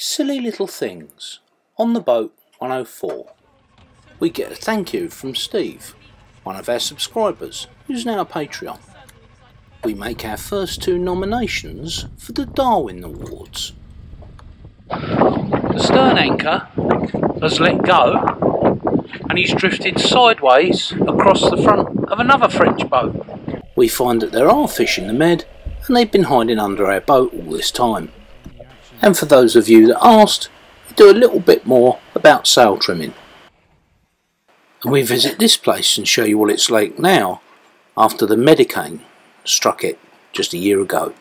Silly little things. On the boat 104. We get a thank you from Steve, one of our subscribers, who's now a Patreon. We make our first 2 nominations for the Darwin Awards. The stern anchor has let go and he's drifted sideways across the front of another French boat. We find that there are fish in the Med and they've been hiding under our boat all this time. And for those of you that asked, we do a little bit more about sail trimming. And we visit this place and show you what it's like now after the Medicane struck it just a year ago.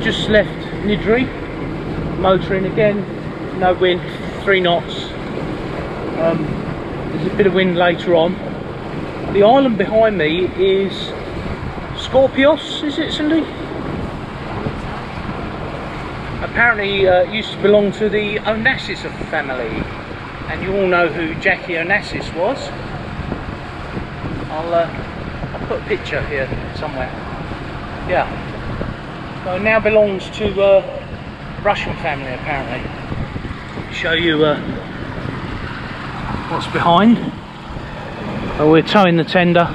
Just left Nidri, motoring again, no wind, 3 knots. There's a bit of wind later on. The island behind me is Scorpios, is it, Cindy? Apparently it used to belong to the Onassis family, and you all know who Jackie Onassis was. I'll put a picture here somewhere. Yeah. So it now belongs to Russian family apparently. Show you what's behind. We're towing the tender.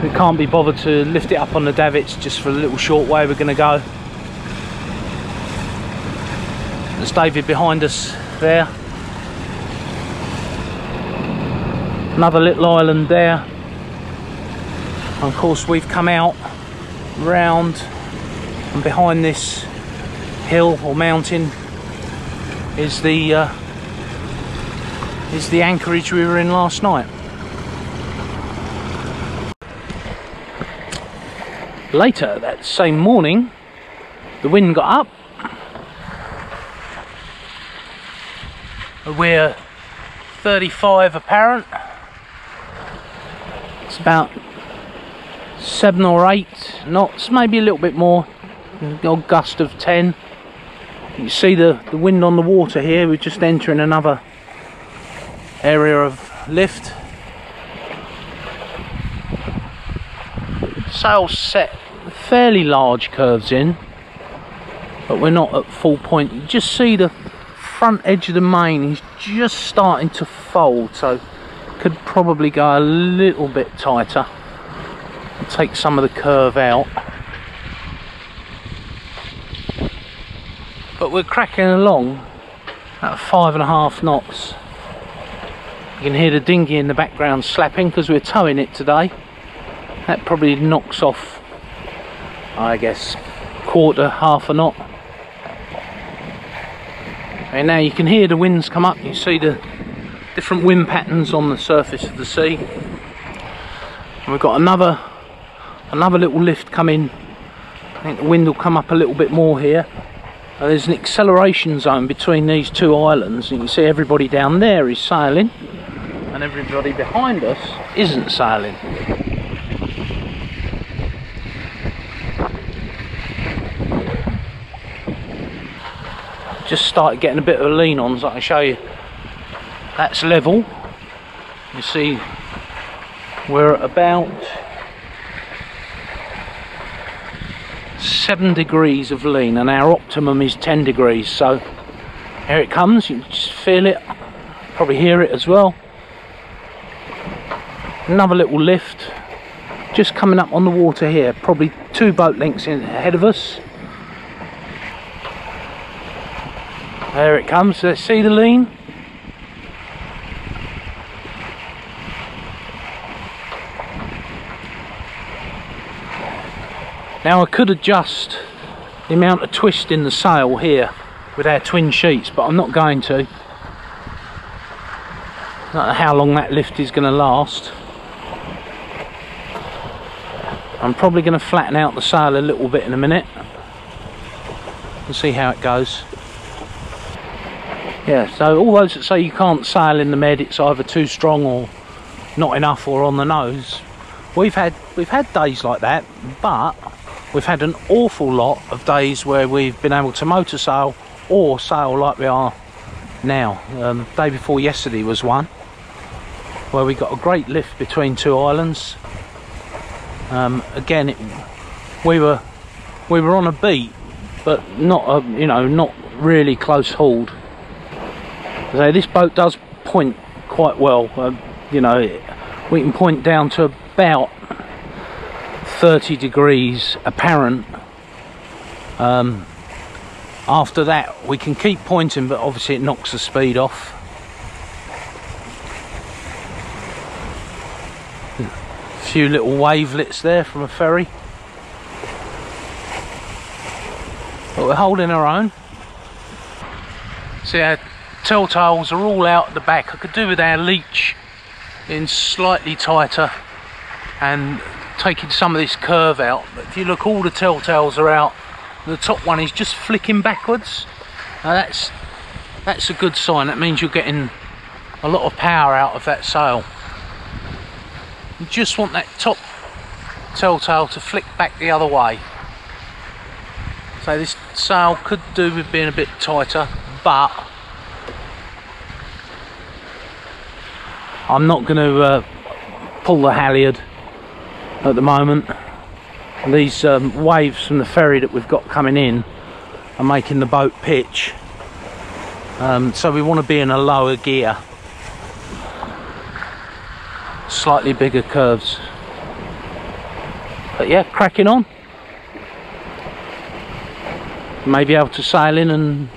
We can't be bothered to lift it up on the davits just for a little short way we're going to go. There's David behind us there. Another little island there. And of course we've come out round, and behind this hill or mountain is the anchorage we were in last night. Later that same morning, the wind got up. We're 35 apparent. It's about 7 or 8 knots, maybe a little bit more. The odd gust of 10. You see the wind on the water here. We're just entering another area of lift. Sails set fairly large curves in, but we're not at full point. You just see the front edge of the main is just starting to fold, so could probably go a little bit tighter and take some of the curve out. But we're cracking along at 5.5 knots. You can hear the dinghy in the background slapping because we're towing it today. That probably knocks off, I guess, half a knot. And now you can hear the winds come up. You see the different wind patterns on the surface of the sea. And we've got another little lift coming. I think the wind will come up a little bit more here. There's an acceleration zone between these 2 islands, and you can see everybody down there is sailing and everybody behind us isn't sailing. Just started getting a bit of a lean on, so I can show you. That's level. You see we're at about 7 degrees of lean and our optimum is 10 degrees, so here it comes. You can just feel it, probably hear it as well. Another little lift just coming up on the water here, probably 2 boat lengths in ahead of us. There it comes. Let's see the lean. Now I could adjust the amount of twist in the sail here with our twin sheets, but I'm not going to. I don't know how long that lift is going to last. I'm probably going to flatten out the sail a little bit in a minute and see how it goes. Yeah, so all those that say you can't sail in the Med, it's either too strong or not enough or on the nose. We've had days like that, but we've had an awful lot of days where we've been able to motor sail or sail like we are now. The day before yesterday was one where we got a great lift between two islands. Again, we were on a beat, but not you know, not really close hauled. So this boat does point quite well. You know, we can point down to about 30 degrees apparent. After that we can keep pointing, but obviously it knocks the speed off. A few little wavelets there from a ferry, but we're holding our own. See, our telltales are all out at the back. I could do with our leech in slightly tighter and taking some of this curve out, but if you look, all the telltales are out. The top one is just flicking backwards. Now that's a good sign. That means you're getting a lot of power out of that sail. You just want that top telltale to flick back the other way. So this sail could do with being a bit tighter, but I'm not going to pull the halyard at the moment. These waves from the ferry that we've got coming in are making the boat pitch, so we want to be in a lower gear, slightly bigger curves. But yeah, cracking on. Maybe able to sail in and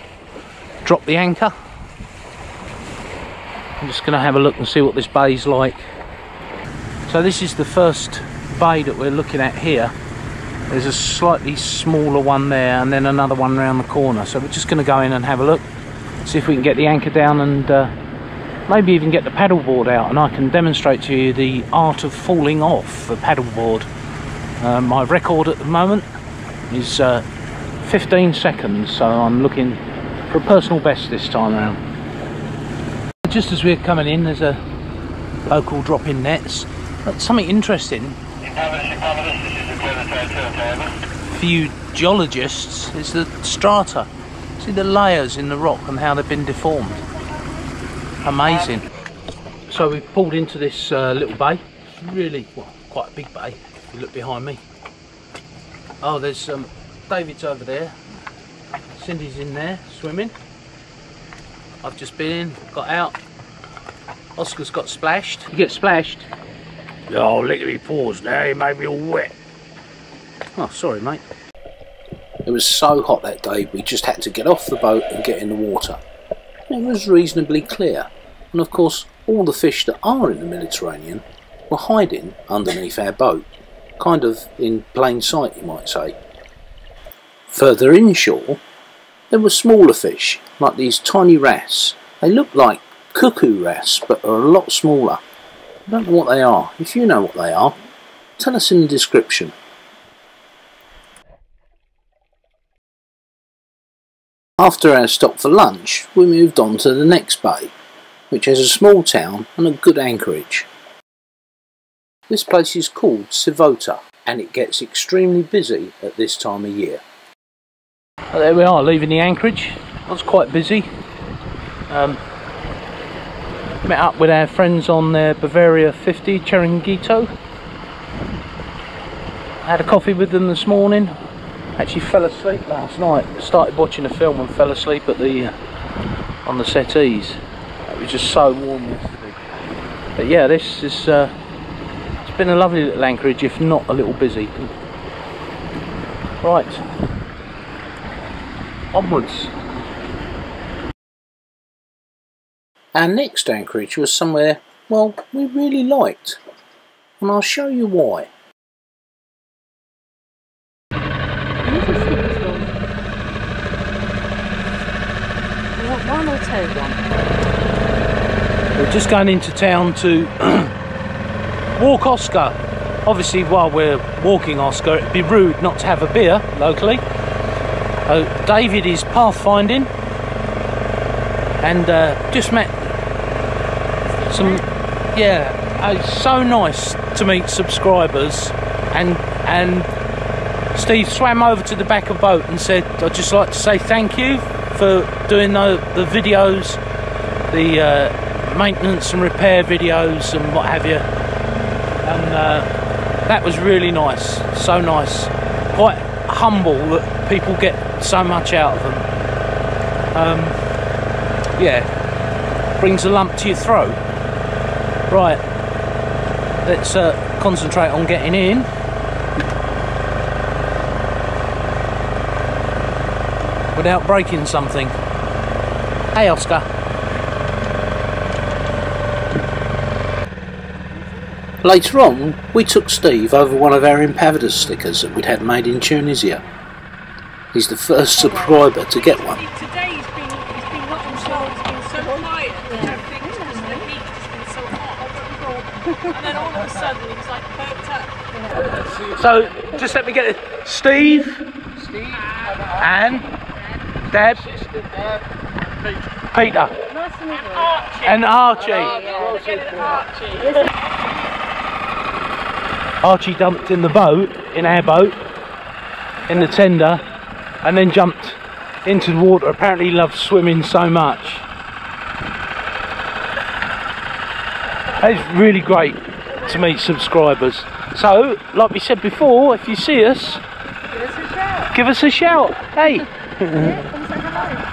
drop the anchor. I'm just going to have a look and see what this bay's like. So this is the first bay that we're looking at here. There's a slightly smaller one there and then another one around the corner, so we're just going to go in and have a look, see if we can get the anchor down, and maybe even get the paddleboard out, and I can demonstrate to you the art of falling off the paddleboard. My record at the moment is 15 seconds, so I'm looking for a personal best this time around. Just as we're coming in, there's a local drop-in nets. But something interesting for you geologists is the strata. See the layers in the rock and how they've been deformed. Amazing. So we've pulled into this little bay. It's really, well, quite a big bay if you look behind me. Oh, there's David's over there. Cindy's in there swimming. I've just been in, got out. Oscar's got splashed. You get splashed? Oh, look at me paws now, he made me all wet. Oh, sorry mate. It was so hot that day, we just had to get off the boat and get in the water. It was reasonably clear, and of course all the fish that are in the Mediterranean were hiding underneath our boat, kind of in plain sight you might say. Further inshore, there were smaller fish, like these tiny wrasse. They look like cuckoo wrasse, but are a lot smaller. I don't know what they are. If you know what they are, tell us in the description. After our stop for lunch, we moved on to the next bay, which has a small town and a good anchorage. This place is called Civota, and it gets extremely busy at this time of year. Well, there we are, leaving the anchorage. It was quite busy. Met up with our friends on their Bavaria 50 Chiringuito. Had a coffee with them this morning. Actually fell asleep last night. Started watching a film and fell asleep at the on the settees. It was just so warm yesterday. But yeah, this is it's been a lovely little anchorage, if not a little busy. Right, onwards. Our next anchorage was somewhere, well, we really liked, and I'll show you why. One or two? We're just going into town to walk Oscar. Obviously, while we're walking Oscar, it'd be rude not to have a beer locally. David is pathfinding, and just met some, yeah, it's so nice to meet subscribers and Steve swam over to the back of the boat and said, "I'd just like to say thank you for doing the videos, the maintenance and repair videos and what have you." And that was really nice, so nice. Quite humble that people get so much out of them. Yeah, brings a lump to your throat. Right, let's concentrate on getting in. Without breaking something. Hey, Oscar. Later on, we took Steve over one of our Impavidus stickers that we'd had made in Tunisia. He's the first subscriber to get one. Today he's been not himself, he's been so quiet, and everything just because the heat has been so hot. And then all of a sudden he's like perked up. So, just let me get it. Steve, Anne, Deb, Peter, and Archie. Archie dumped in the boat, in our boat, in the tender, and then jumped into the water. Apparently he loves swimming so much. It's really great to meet subscribers. So, like we said before, if you see us, give us a shout. Hey. Yeah, come say hello.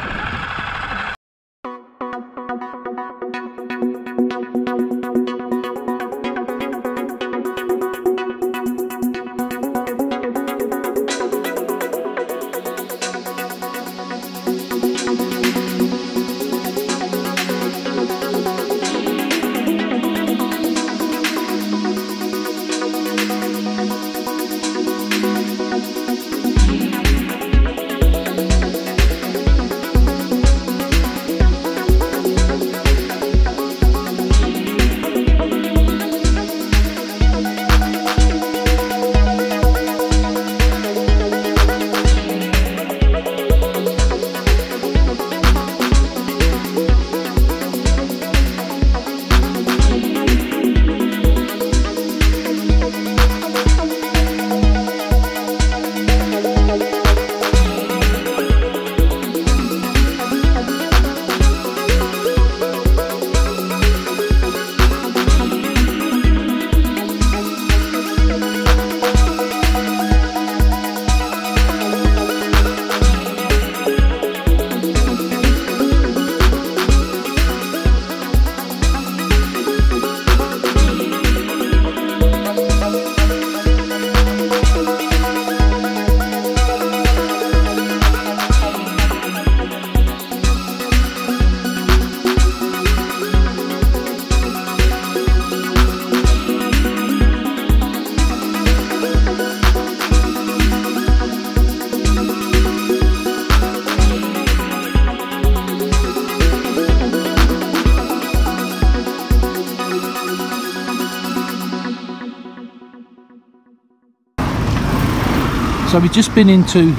So we've just been into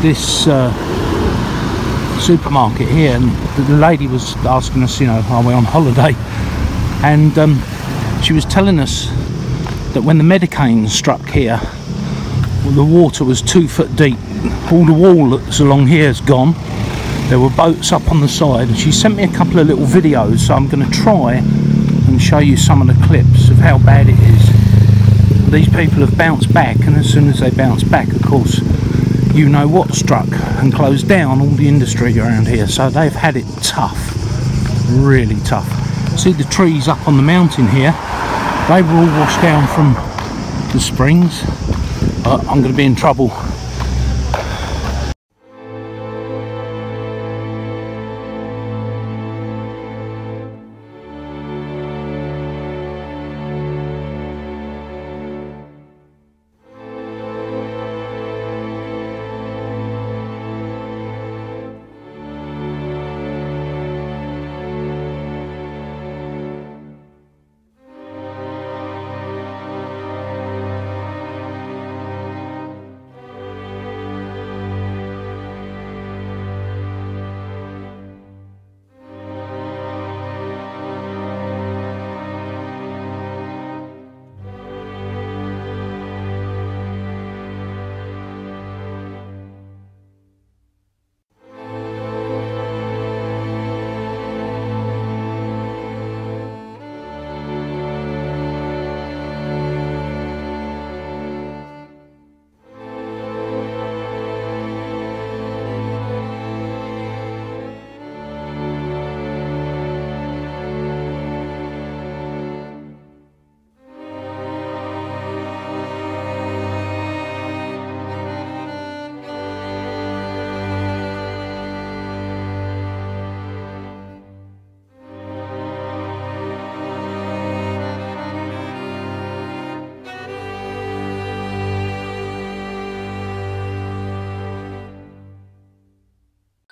this supermarket here, and the lady was asking us, you know, are we on holiday? And she was telling us that when the Medicane struck here, well, the water was 2 foot deep. All the wall that's along here is gone. There were boats up on the side, and she sent me a couple of little videos, so I'm going to try and show you some of the clips of how bad it is. These people have bounced back, and as soon as they bounce back, of course, you know what struck and closed down all the industry around here. So they've had it tough, really tough. See the trees up on the mountain here, they were all washed down from the springs. I'm going to be in trouble.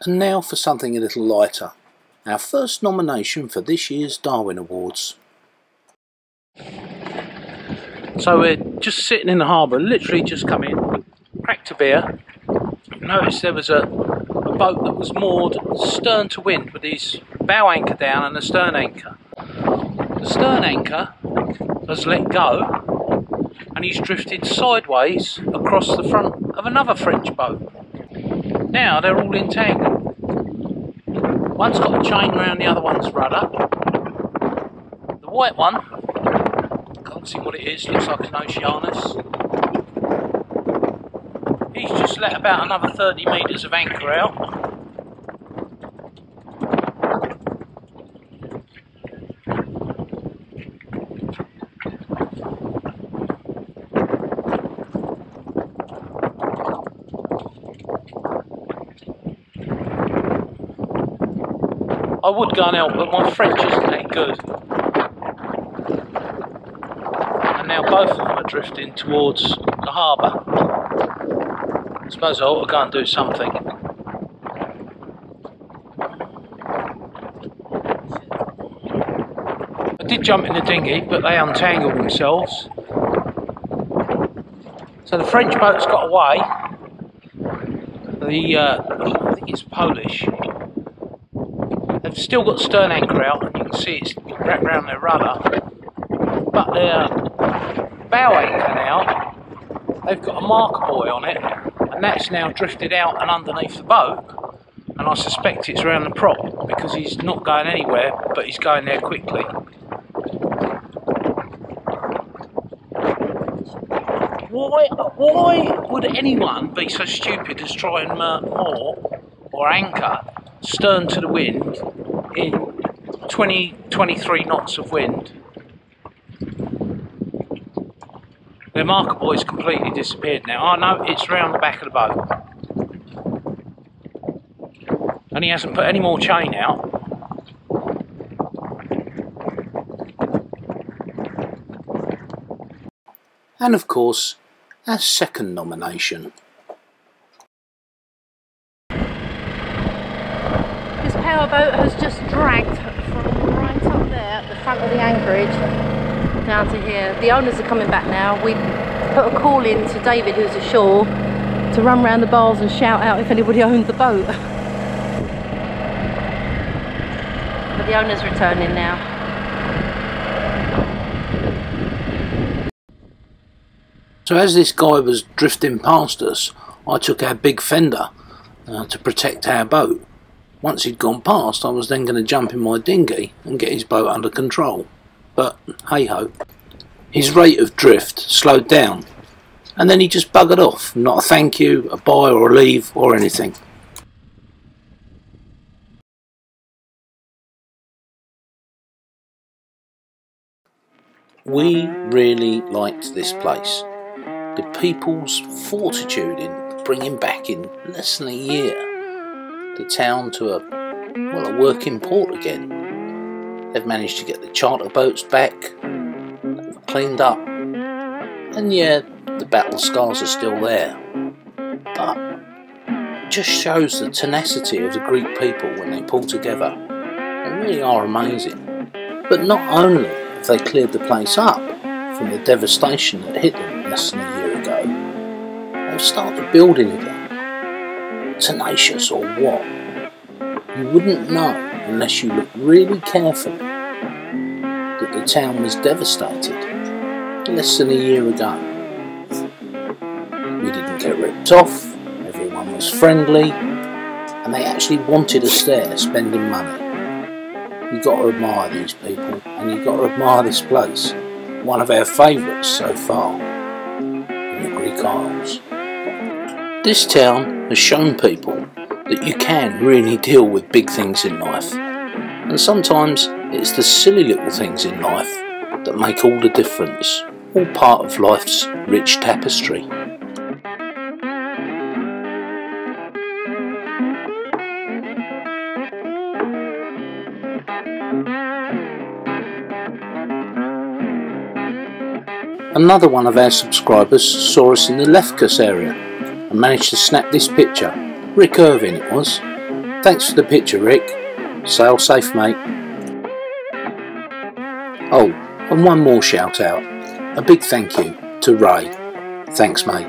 And now for something a little lighter. Our first nomination for this year's Darwin Awards. So we're just sitting in the harbour, literally just come in, cracked a beer, noticed there was a boat that was moored stern to wind with his bow anchor down and the stern anchor. The stern anchor has let go and he's drifted sideways across the front of another French boat. Now they're all entangled. One's got a chain around the other one's rudder. The white one, can't see what it is, looks like an Oceanus. He's just let about another 30 metres of anchor out. I would go and help, but my French isn't that good. And now both of them are drifting towards the harbour. I suppose I ought to go and do something. I did jump in the dinghy, but they untangled themselves. So the French boat's got away. I think it's Polish. They've still got stern anchor out, and you can see it's wrapped around their rudder. But their bow anchor now, they've got a marker buoy on it, and that's now drifted out and underneath the boat. And I suspect it's around the prop because he's not going anywhere, but he's going there quickly. Why would anyone be so stupid as try and moor or anchor stern to the wind in 23 knots of wind? The marker buoy's completely disappeared now. Oh no, it's round the back of the boat. And he hasn't put any more chain out. And of course, our second nomination. This powerboat has just dragged from right up there at the front of the anchorage down to here. The owners are coming back now. We put a call in to David, who's ashore, to run round the bars and shout out if anybody owned the boat. But the owner's returning now. So as this guy was drifting past us, I took our big fender to protect our boat. Once he'd gone past, I was then going to jump in my dinghy and get his boat under control. But hey ho. His rate of drift slowed down, and then he just buggered off. Not a thank you, a bye or a leave or anything. We really liked this place. The people's fortitude in bringing back in less than a year the town to a working port again. They've managed to get the charter boats back, they've cleaned up, and yeah, the battle scars are still there, but it just shows the tenacity of the Greek people when they pull together. They really are amazing. But not only have they cleared the place up from the devastation that hit them less than a year ago, they've started building again. Tenacious or what? You wouldn't know unless you looked really carefully that the town was devastated less than a year ago. We didn't get ripped off, everyone was friendly, and they actually wanted us there spending money. You've got to admire these people, and you've got to admire this place, one of our favourites so far in the Greek Isles. This town has shown people that you can really deal with big things in life, and sometimes it's the silly little things in life that make all the difference, all part of life's rich tapestry. Another one of our subscribers saw us in the Lefkas area and managed to snap this picture. Rick Irving it was. Thanks for the picture, Rick. Sail safe, mate. Oh, and one more shout out. A big thank you to Ray. Thanks, mate.